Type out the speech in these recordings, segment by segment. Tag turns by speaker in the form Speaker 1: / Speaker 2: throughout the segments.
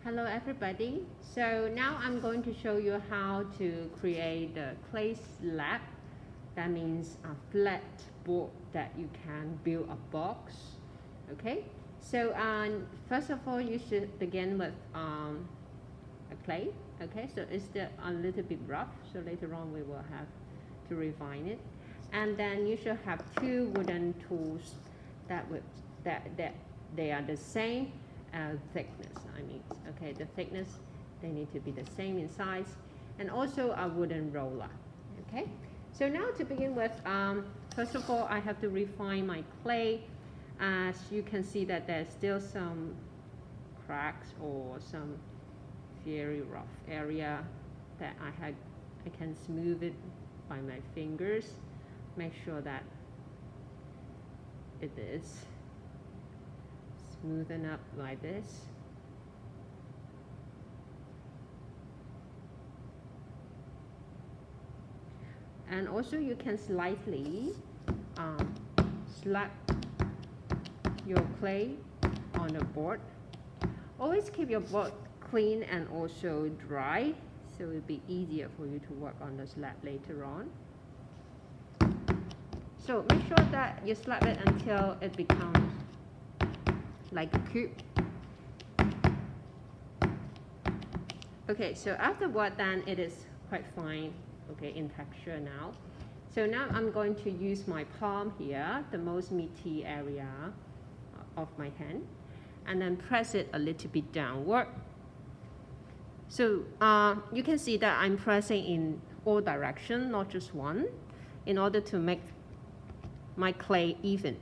Speaker 1: Hello everybody. So now I'm going to show you how to create the clay slab. That means a flat board that you can build a box. Okay. So first of all, you should begin with a clay. Okay. So it's still a little bit rough. So later on we will have to refine it. And then you should have two wooden tools that they are the same thickness. Okay, the thickness, they need to be the same in size, and also a wooden roller. Okay, so now to begin with, first of all I have to refine my clay. As you can see that there's still some cracks or some very rough area that I can smooth it by my fingers. Make sure that it is smoothen up like this. And also you can slightly slap your clay on the board. Always keep your board clean and also dry, so it'll be easier for you to work on the slab later on. So make sure that you slap it until it becomes like a cube. Okay, so afterward then it is quite fine, okay, in texture now. So now I'm going to use my palm here, the most meaty area of my hand, and then press it a little bit downward. So you can see that I'm pressing in all directions, not just one, in order to make my clay even.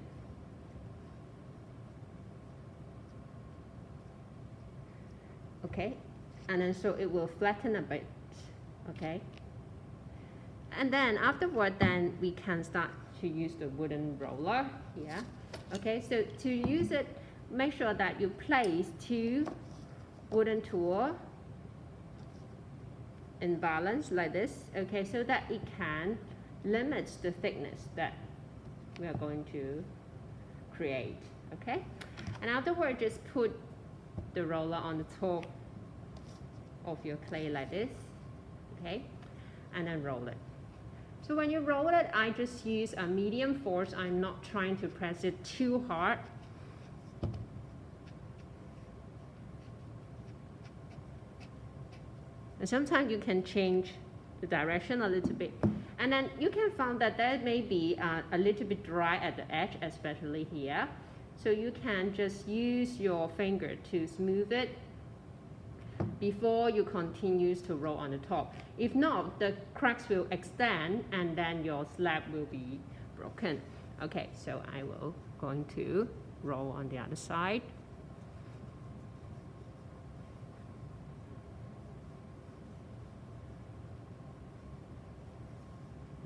Speaker 1: Okay, and then so it will flatten a bit. Okay, and then afterward then we can start to use the wooden roller here. Okay, so to use it, make sure that you place two wooden tools in balance like this, okay, so that it can limit the thickness that we are going to create. Okay, and afterward just put the roller on the top of your clay like this, okay, and then roll it. So when you roll it, I just use a medium force. I'm not trying to press it too hard. And sometimes you can change the direction a little bit, and then you can find that there may be a little bit dry at the edge, especially here. So you can just use your finger to smooth it before you continue to roll on the top. If not, the cracks will extend and then your slab will be broken. Okay, so I will going to roll on the other side.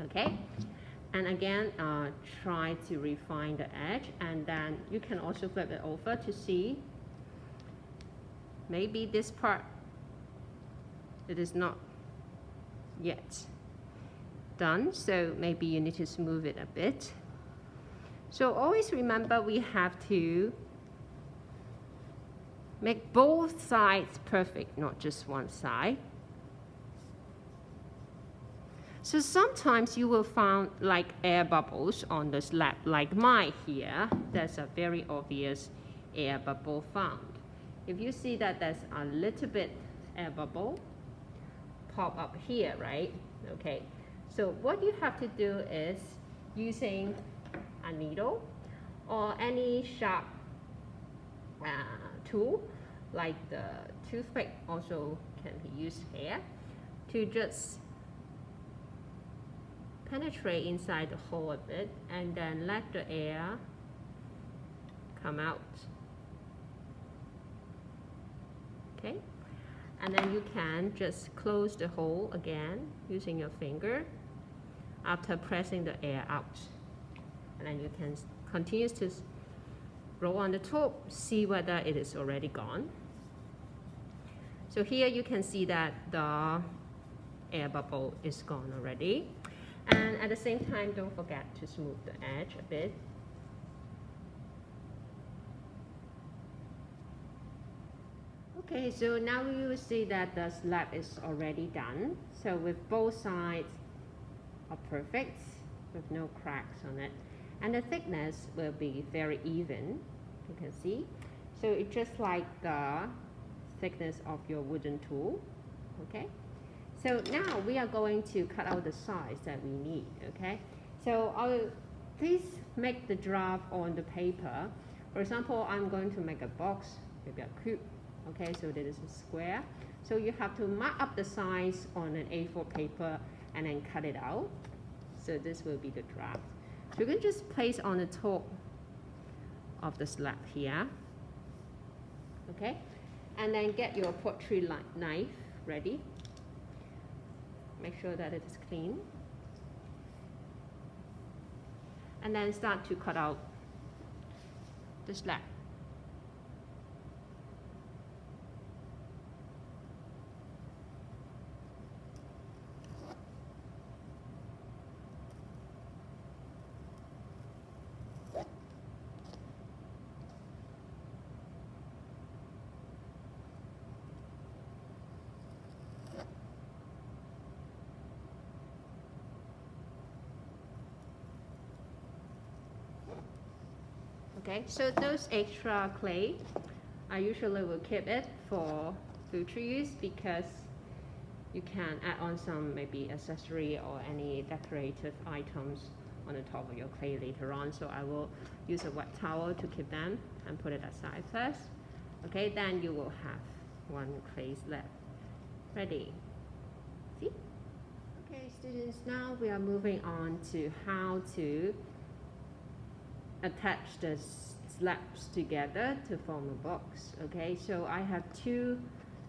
Speaker 1: Okay, and again try to refine the edge, and then you can also flip it over to see maybe this part it is not yet done, so maybe you need to smooth it a bit. So always remember we have to make both sides perfect, not just one side. So sometimes you will find like air bubbles on the slab, like mine here. There's a very obvious air bubble found. If you see that there's a little bit air bubble pop up here, right? Okay, so what you have to do is using a needle or any sharp tool, like the toothpick also can be used here, to just penetrate inside the hole a bit and then let the air come out. Okay, and then you can just close the hole again using your finger after pressing the air out, and then you can continue to roll on the top, see whether it is already gone. So here you can see that the air bubble is gone already. And at the same time, don't forget to smooth the edge a bit. Okay, so now you will see that the slab is already done. So with both sides are perfect, with no cracks on it. And the thickness will be very even, you can see. So it's just like the thickness of your wooden tool, okay? So now we are going to cut out the size that we need, okay? So please make the draft on the paper. For example, I'm going to make a box, maybe a cube, okay? So this is a square. So you have to mark up the size on an A4 paper and then cut it out. So this will be the draft. So you can just place on the top of the slab here, okay? And then get your pottery knife ready. Make sure that it is clean. And then start to cut out the slab. Okay, so those extra clay, I usually will keep it for future use because you can add on some maybe accessory or any decorative items on the top of your clay later on. So I will use a wet towel to keep them and put it aside first. Okay, then you will have one clay slab ready. See? Okay, students, now we are moving on to how to attach the slabs together to form a box. Okay, so I have two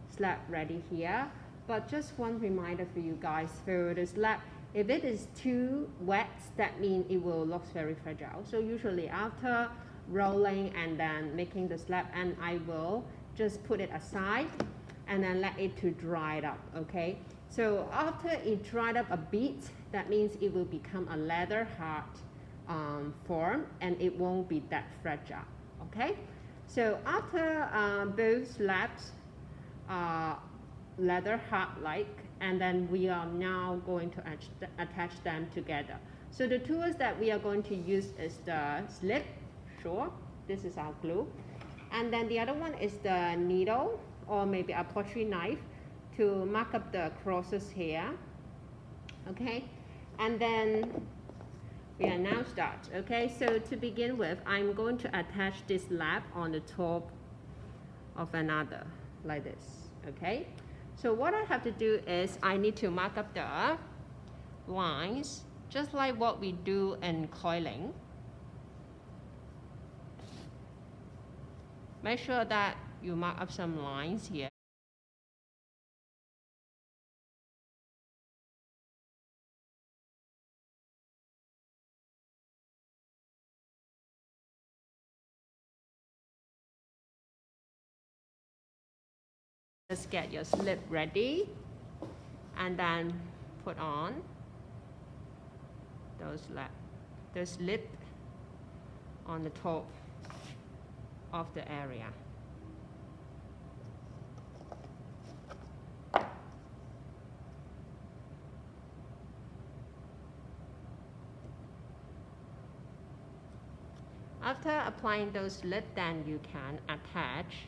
Speaker 1: slabs ready here, but just one reminder for you guys, for the slab, if it is too wet, that means it will look very fragile. So usually after rolling and then making the slab, and I will just put it aside and then let it to dry it up. Okay, so after it dried up a bit, that means it will become a leather hard form and it won't be that fragile. Okay, so after both slabs are leather hard like, and then we are now going to attach them together. So the tools that we are going to use is the slip, sure, this is our glue, and then the other one is the needle or maybe a pottery knife to mark up the crosses here. Okay, and then we are now start. Okay, so to begin with, I'm going to attach this slab on the top of another like this. Okay, so what I have to do is I need to mark up the lines just like what we do in coiling. Make sure that you mark up some lines here. Just get your slip ready and then put on the slip on the top of the area. After applying those slips, then you can attach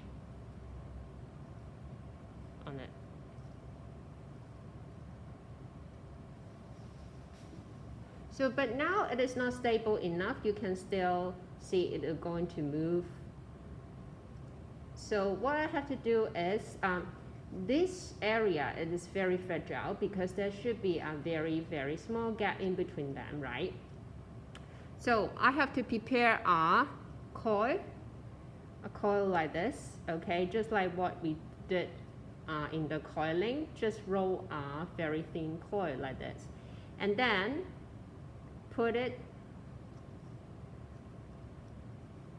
Speaker 1: on it. So, but now it is not stable enough. You can still see it is going to move. So what I have to do is, this area, it is very fragile because there should be a very, very small gap in between them, right? So I have to prepare a coil like this, okay? Just like what we did in the coiling, just roll a very thin coil like this. And then put it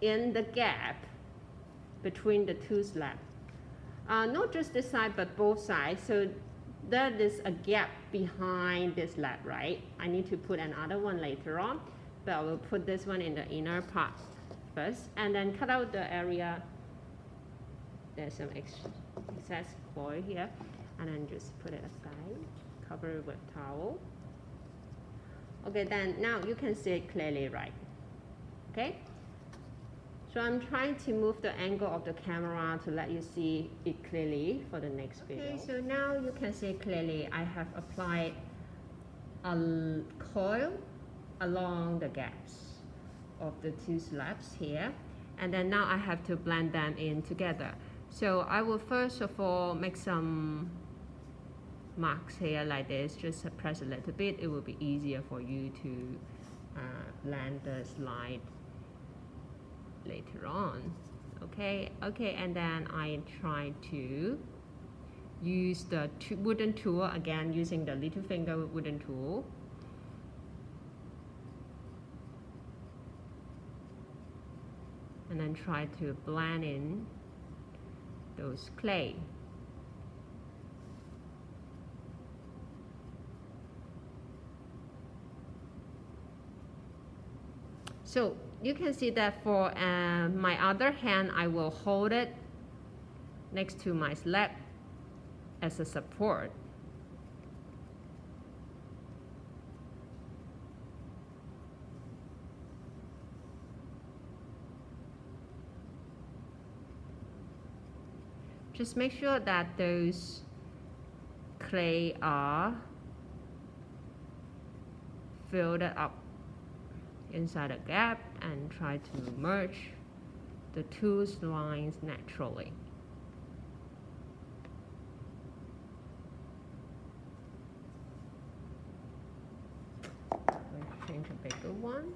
Speaker 1: in the gap between the two slabs. Not just this side, but both sides. So there is a gap behind this slab, right? I need to put another one later on, but I will put this one in the inner part first, and then cut out the area. There's some excess foil here, and then just put it aside, cover it with towel. Okay, then now you can see it clearly, right? Okay, so I'm trying to move the angle of the camera to let you see it clearly for the next video. Okay, so now you can see clearly I have applied a coil along the gaps of the two slabs here, and then now I have to blend them in together. So I will first of all make some marks here like this, just press a little bit. It will be easier for you to blend the slide later on. Okay, and then I try to use the wooden tool again, using the little finger wooden tool. And then try to blend in those clay. So you can see that for my other hand, I will hold it next to my slab as a support. Just make sure that those clay are filled up inside a gap, and try to merge the two lines naturally. Let's change a bigger one.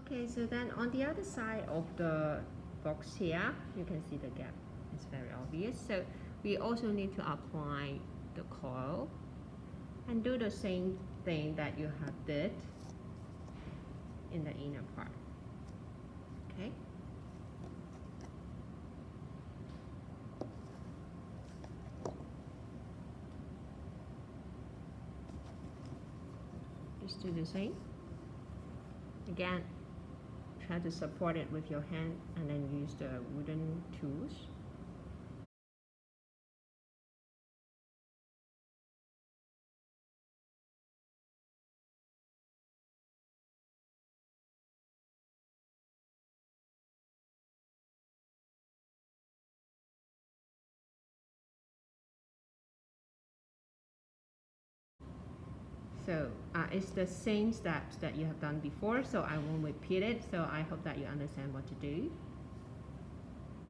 Speaker 1: Okay, so then on the other side of the box here, you can see the gap. It's very obvious. So we also need to apply the coil and do the same thing that you have did in the inner part. Okay. Just do the same. Again, try to support it with your hand and then use the wooden tools. So it's the same steps that you have done before, so I won't repeat it. So I hope that you understand what to do.